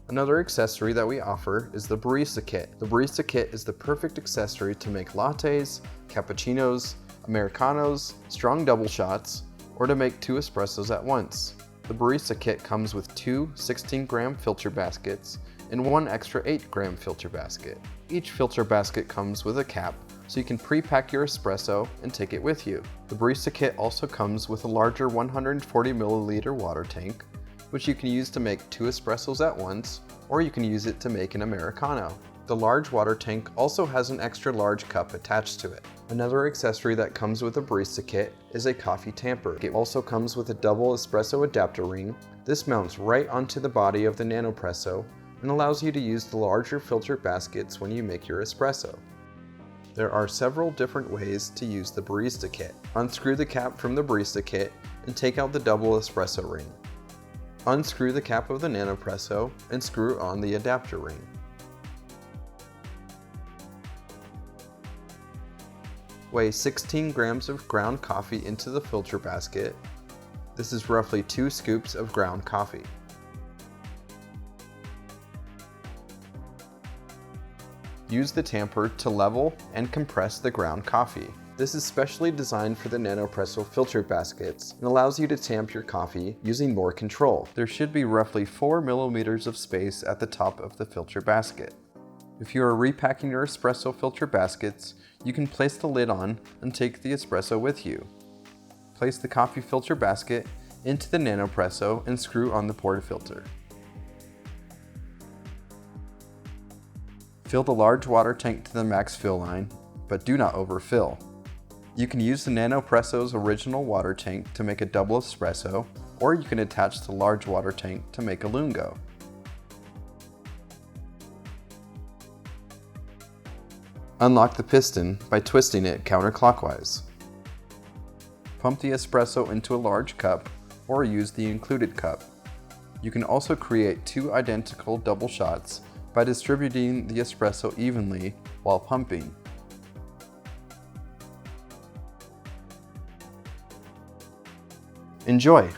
Another accessory that we offer is the Barista Kit. The Barista Kit is the perfect accessory to make lattes, cappuccinos, Americanos, strong double shots, or to make 2 espressos at once. The Barista Kit comes with 2 16-gram filter baskets and 1 extra 8-gram filter basket. Each filter basket comes with a cap, so you can pre-pack your espresso and take it with you. The Barista Kit also comes with a larger 140 milliliter water tank, which you can use to make 2 espressos at once, or you can use it to make an Americano. The large water tank also has an extra large cup attached to it. Another accessory that comes with the Barista Kit is a coffee tamper. It also comes with a double espresso adapter ring. This mounts right onto the body of the Nanopresso and allows you to use the larger filter baskets when you make your espresso. There are several different ways to use the Barista Kit. Unscrew the cap from the Barista Kit and take out the double espresso ring. Unscrew the cap of the Nanopresso and screw on the adapter ring. Weigh 16 grams of ground coffee into the filter basket. This is roughly 2 scoops of ground coffee. Use the tamper to level and compress the ground coffee. This is specially designed for the Nanopresso filter baskets and allows you to tamp your coffee using more control. There should be roughly 4 millimeters of space at the top of the filter basket. If you are repacking your espresso filter baskets, you can place the lid on and take the espresso with you. Place the coffee filter basket into the Nanopresso and screw on the portafilter. Fill the large water tank to the max fill line, but do not overfill. You can use the Nanopresso's original water tank to make a double espresso, or you can attach the large water tank to make a lungo. Unlock the piston by twisting it counterclockwise. Pump the espresso into a large cup, or use the included cup. You can also create 2 identical double shots by distributing the espresso evenly while pumping. Enjoy!